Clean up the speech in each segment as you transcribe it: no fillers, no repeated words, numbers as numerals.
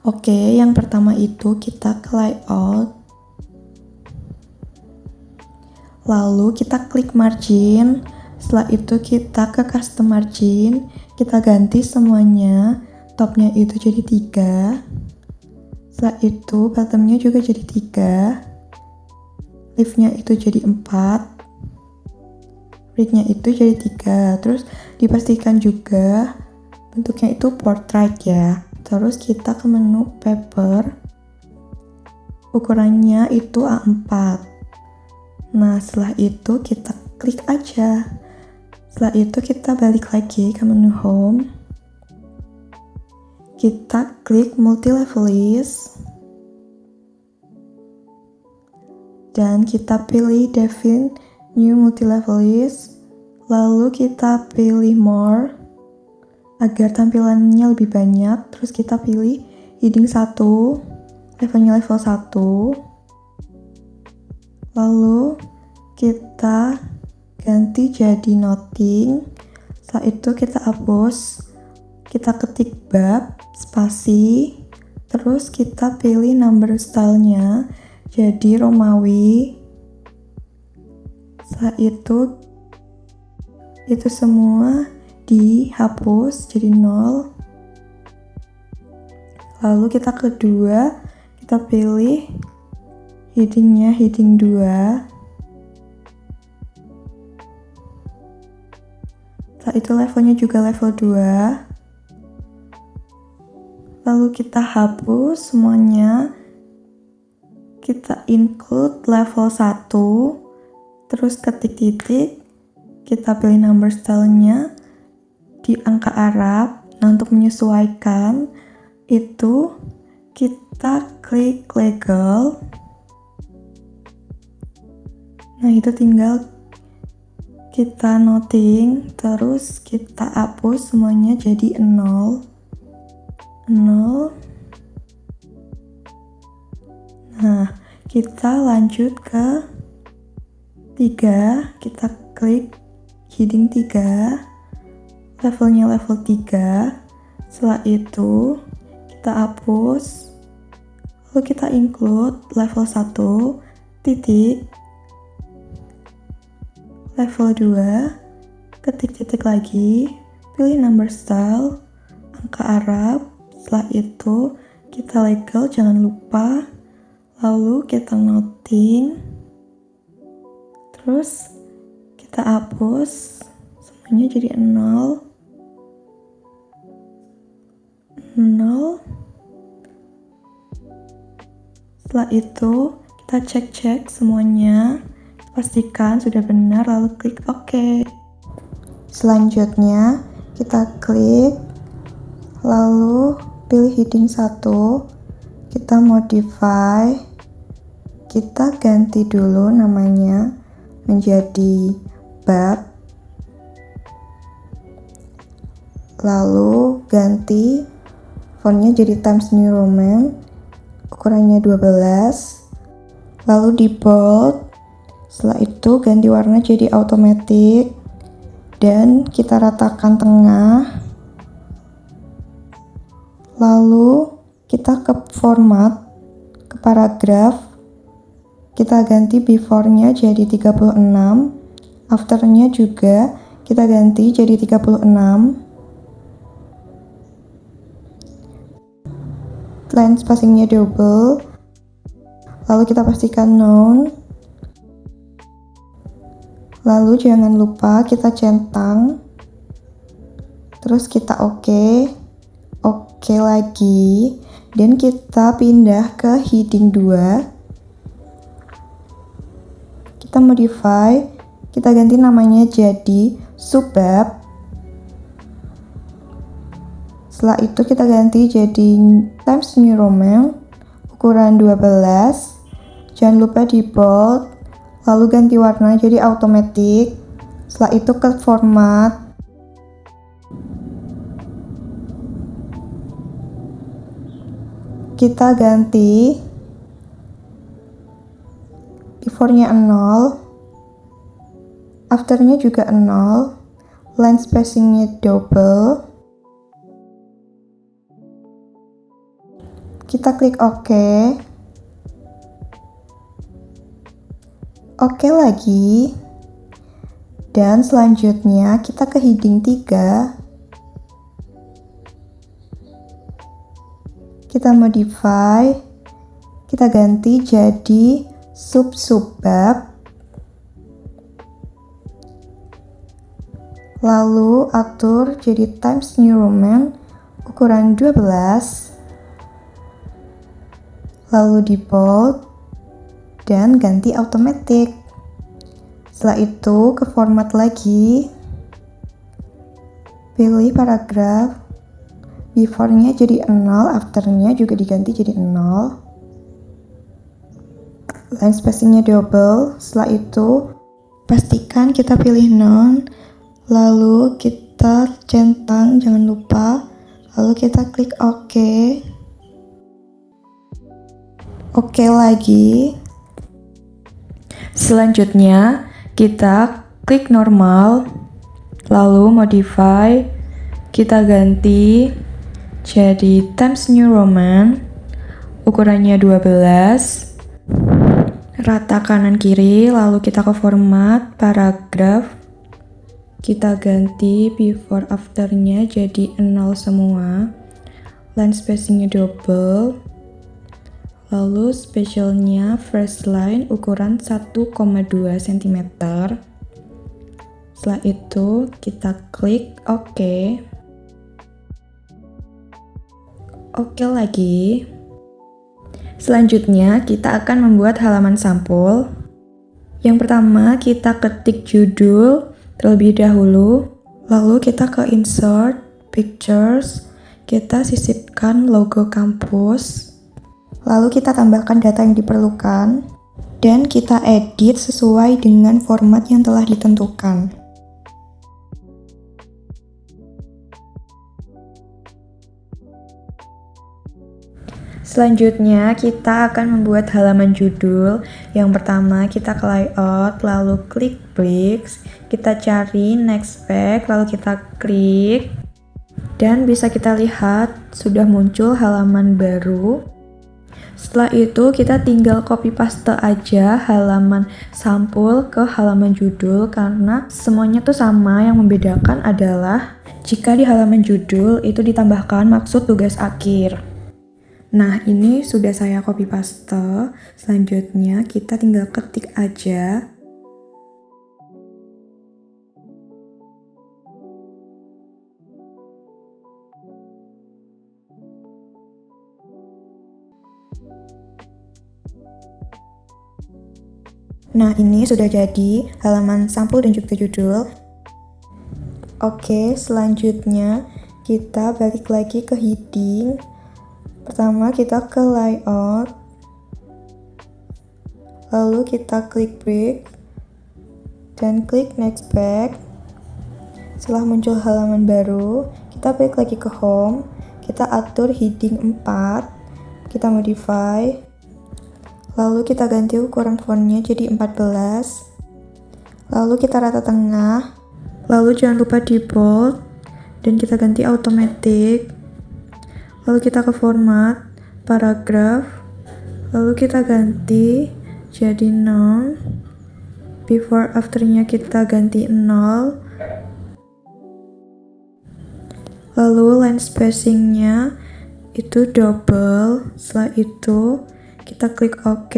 Oke, yang pertama itu kita ke layout, lalu kita klik margin. Setelah itu kita ke custom margin, kita ganti semuanya, topnya itu jadi 3. Setelah itu bottomnya juga jadi 3, leafnya itu jadi 4, rightnya itu jadi 3. Terus dipastikan juga bentuknya itu portrait ya. Terus kita ke menu paper, ukurannya itu A4. Nah setelah itu kita klik aja. Setelah itu kita balik lagi ke menu home, kita klik multi level list dan kita pilih define new multi level list, lalu kita pilih more agar tampilannya lebih banyak. Terus kita pilih heading 1, levelnya level 1, lalu kita ganti jadi nothing. Setelah itu kita hapus, kita ketik bab spasi, terus kita pilih number stylenya jadi Romawi. Setelah itu semua dihapus jadi 0. Lalu kita kedua, kita pilih headingnya heading 2. Setelah itu levelnya juga level 2. Lalu kita hapus semuanya, kita include level 1, terus ketik titik, kita pilih number stylenya di angka Arab. Nah untuk menyesuaikan itu kita klik legal. Nah itu tinggal kita noting, terus kita hapus semuanya jadi 0. Nah kita lanjut ke 3, kita klik heading 3, levelnya level 3. Setelah itu kita hapus, lalu kita include level 1 titik, level 2, ketik titik lagi, pilih number style, angka Arab. Setelah itu kita legal, jangan lupa, lalu kita noting, terus kita hapus semuanya jadi 0. Setelah itu kita cek semuanya, pastikan sudah benar, lalu klik OK. Selanjutnya kita klik, lalu pilih heading 1, kita modify, kita ganti dulu namanya menjadi bab, lalu ganti fontnya jadi Times New Roman, ukurannya 12, lalu di bold. Setelah itu ganti warna jadi automatic dan kita ratakan tengah, lalu kita ke format, ke paragraf, kita ganti before-nya jadi 36, after-nya juga kita ganti jadi 36, line spacing-nya double, lalu kita pastikan known, lalu jangan lupa kita centang, terus kita oke lagi, dan kita pindah ke heading 2, kita modify, kita ganti namanya jadi subbab. Setelah itu kita ganti jadi Times New Roman, ukuran 12, jangan lupa di bold, lalu ganti warna jadi automatic. Setelah itu ke format, kita ganti before-nya 0, after-nya juga 0, line spacing-nya double, Kita klik OK. OK lagi. Dan selanjutnya kita ke heading 3. Kita modify. Kita ganti jadi sub-subbab. Lalu atur jadi Times New Roman ukuran 12. Lalu di bold dan ganti automatic. Setelah itu ke format lagi. Pilih paragraf. Before-nya jadi 0, after-nya juga diganti jadi 0. Line spacing-nya double. Setelah itu pastikan kita pilih none. Lalu kita centang, jangan lupa. Lalu kita klik OK. OK lagi. Selanjutnya kita klik normal. Lalu modify. Kita ganti jadi Times New Roman. Ukurannya 12. Rata kanan kiri. Lalu kita ke format paragraf. Kita ganti before after-nya jadi 0 semua. Line spacing-nya double. Lalu special-nya first line ukuran 1,2 cm. Setelah itu kita klik OK. OK lagi. Selanjutnya kita akan membuat halaman sampul. Yang pertama kita ketik judul terlebih dahulu. Lalu kita ke insert, pictures. Kita sisipkan logo kampus. Lalu kita tambahkan data yang diperlukan. Dan kita edit sesuai dengan format yang telah ditentukan. Selanjutnya kita akan membuat halaman judul. Yang pertama kita ke layout, lalu klik bricks, kita cari next page, lalu kita klik, dan bisa kita lihat sudah muncul halaman baru. Setelah itu kita tinggal copy paste aja halaman sampul ke halaman judul, karena semuanya tuh sama. Yang membedakan adalah jika di halaman judul itu ditambahkan maksud tugas akhir. Nah, ini sudah saya copy paste. Selanjutnya kita tinggal ketik aja. Nah, ini sudah jadi halaman sampul dan juga judul. Oke, selanjutnya kita balik lagi ke heading. Pertama kita ke layout, lalu kita klik break dan klik next page. Setelah muncul halaman baru, kita balik lagi ke home, kita atur heading 4, kita modify, lalu kita ganti ukuran fontnya jadi 14, lalu kita rata tengah, lalu jangan lupa di bold dan kita ganti automatic. Lalu kita ke format, paragraf, lalu kita ganti jadi none, before after-nya kita ganti 0, lalu line spacing-nya itu double. Setelah itu kita klik OK,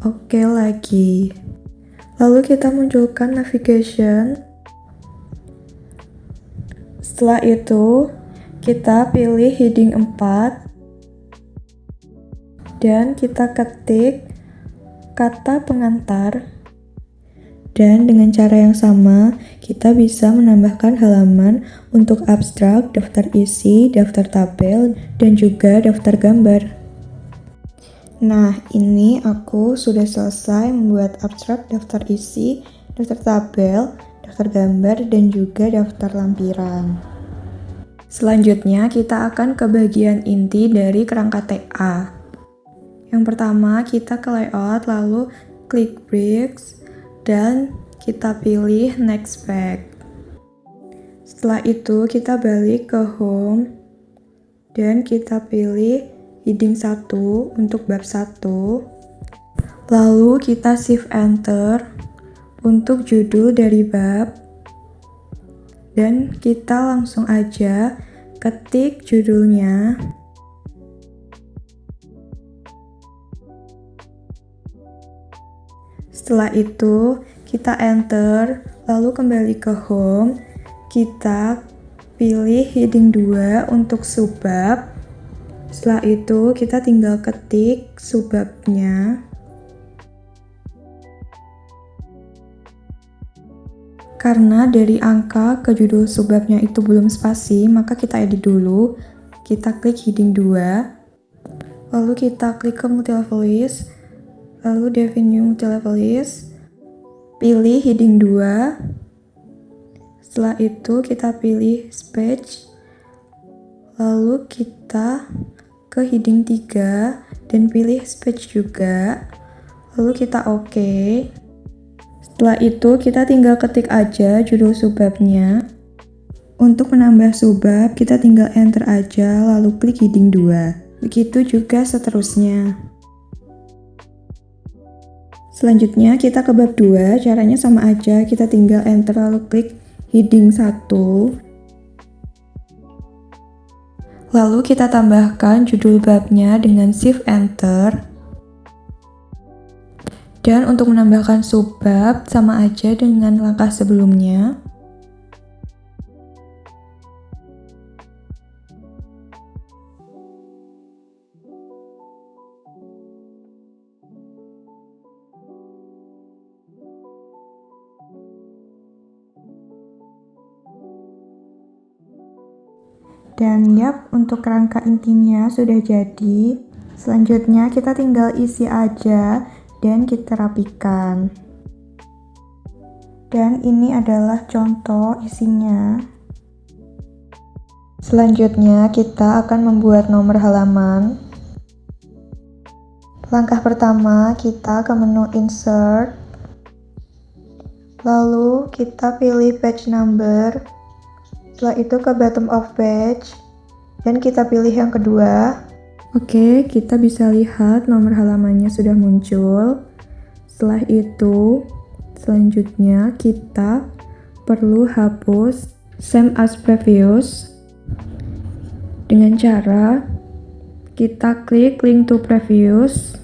OK lagi. Lalu kita munculkan navigation. Setelah itu kita pilih heading 4 dan kita ketik kata pengantar, dan dengan cara yang sama kita bisa menambahkan halaman untuk abstrak, daftar isi, daftar tabel, dan juga daftar gambar. Nah, ini aku sudah selesai membuat abstrak, daftar isi, daftar tabel, daftar gambar, dan juga daftar lampiran. Selanjutnya kita akan ke bagian inti dari kerangka TA. Yang pertama kita ke layout, lalu klik bricks dan kita pilih next page. Setelah itu kita balik ke home dan kita pilih heading 1 untuk bab 1. Lalu kita shift enter untuk judul dari bab. Dan kita langsung aja ketik judulnya. Setelah itu kita enter, lalu kembali ke home. Kita pilih heading 2 untuk subbab. Setelah itu kita tinggal ketik subbabnya. Karena dari angka ke judul subbabnya itu belum spasi, maka kita edit dulu. Kita klik heading 2, lalu kita klik ke multilevel list, lalu define new multilevel list, pilih heading 2. Setelah itu kita pilih speech, lalu kita ke heading 3 dan pilih speech juga, lalu kita OK. Setelah itu kita tinggal ketik aja judul subbabnya. Untuk menambah subbab kita tinggal enter aja lalu klik heading 2. Begitu juga seterusnya. Selanjutnya kita ke bab 2, caranya sama aja, kita tinggal enter lalu klik heading 1. Lalu kita tambahkan judul babnya dengan shift enter. Dan untuk menambahkan subbab sama aja dengan langkah sebelumnya. Dan yap, untuk kerangka intinya sudah jadi. Selanjutnya kita tinggal isi aja dan kita rapikan. Dan ini adalah contoh isinya. Selanjutnya kita akan membuat nomor halaman. Langkah pertama kita ke menu insert, lalu kita pilih page number. Setelah itu ke bottom of page dan kita pilih yang kedua. Oke, kita bisa lihat nomor halamannya sudah muncul. Setelah itu, selanjutnya kita perlu hapus same as previous dengan cara kita klik link to previous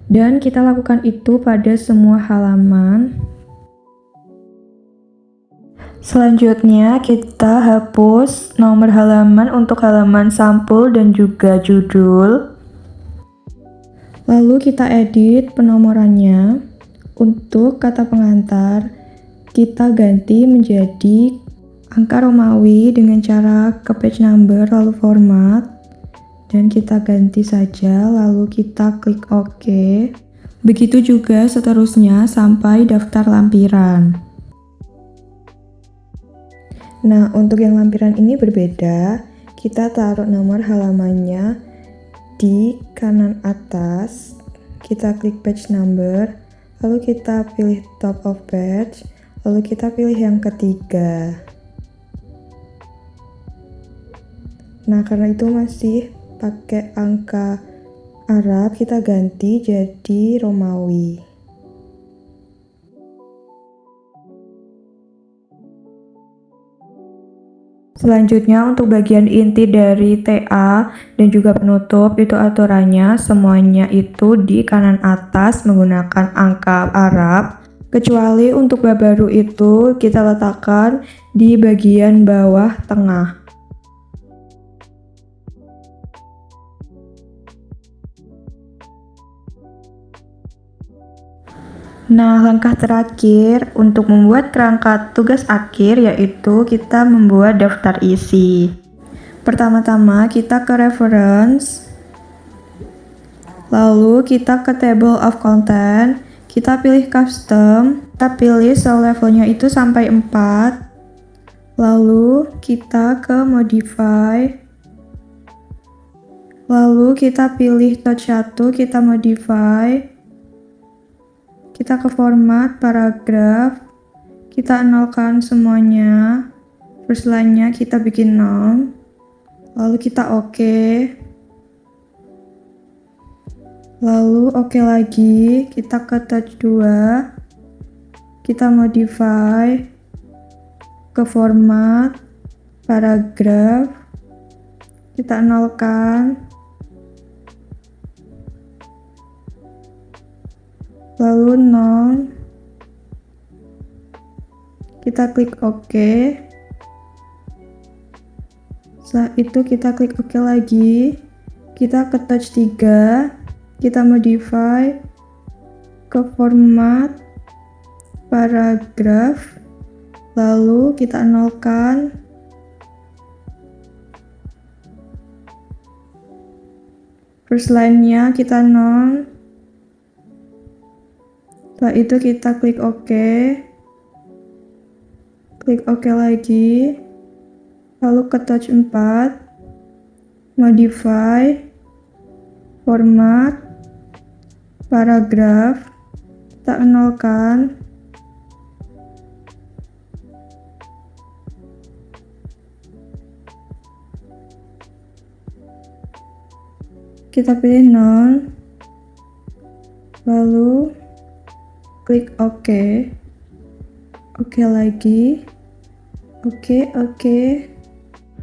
dan kita lakukan itu pada semua halaman. Selanjutnya kita hapus nomor halaman untuk halaman sampul dan juga judul. Lalu kita edit penomorannya. Untuk kata pengantar kita ganti menjadi angka Romawi dengan cara ke page number lalu format. Dan kita ganti saja lalu kita klik OK. Begitu juga seterusnya sampai daftar lampiran. Nah, untuk yang lampiran ini berbeda. Kita taruh nomor halamannya di kanan atas. Kita klik page number, lalu kita pilih top of page, lalu kita pilih yang ketiga. Nah, karena itu masih pakai angka Arab, kita ganti jadi Romawi. Selanjutnya untuk bagian inti dari TA dan juga penutup itu aturannya semuanya itu di kanan atas menggunakan angka Arab. Kecuali untuk bab baru itu kita letakkan di bagian bawah tengah. Nah, langkah terakhir untuk membuat kerangka tugas akhir yaitu kita membuat daftar isi. Pertama-tama kita ke reference, lalu kita ke table of content, kita pilih custom, kita pilih cell levelnya itu sampai 4, lalu kita ke modify, lalu kita pilih touch 1, kita modify. Kita ke format paragraf, kita nolkan semuanya, first line-nya kita bikin nol, lalu kita OK. Lalu oke lagi, kita ke touch 2, kita modify ke format, paragraf, kita nolkan, lalu nol, kita klik OK. Setelah itu kita klik OK lagi, kita ke touch 3, kita modify ke format, paragraf, lalu kita nolkan, first line-nya kita nol. Setelah itu kita klik OK, klik OK lagi, lalu ke touch 4, modify, format, paragraf, kita nolkan, kita pilih nol, lalu klik OK, OK lagi, OK,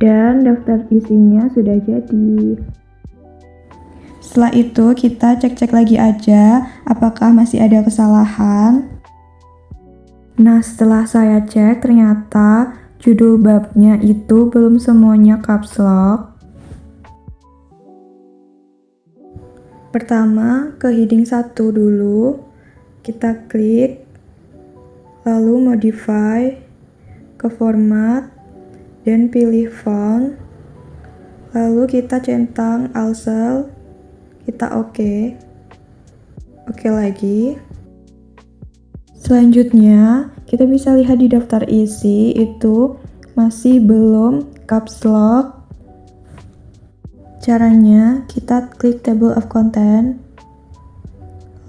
dan daftar isinya sudah jadi. Setelah itu kita cek-cek lagi aja apakah masih ada kesalahan. Nah, setelah saya cek ternyata judul babnya itu belum semuanya caps lock. Pertama, ke heading 1 dulu, kita klik, lalu modify, ke format, dan pilih font, lalu kita centang alsel, kita OK lagi. Selanjutnya, kita bisa lihat di daftar isi itu masih belum caps lock. Caranya, kita klik table of content,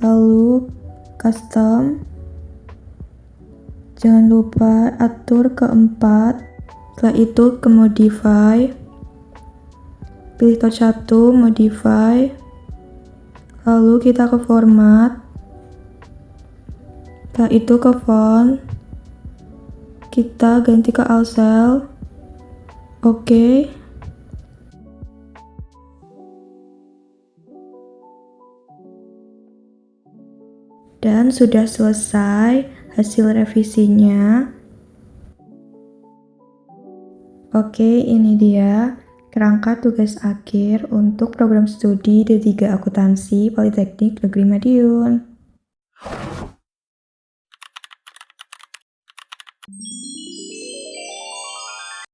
lalu custom, jangan lupa atur ke 4, setelah itu ke modify, pilih touch 1, modify, lalu kita ke format, setelah itu ke font, kita ganti ke alsel, OK. Dan sudah selesai hasil revisinya. Oke, ini dia kerangka tugas akhir untuk program studi D3 Akuntansi Politeknik Negeri Madiun.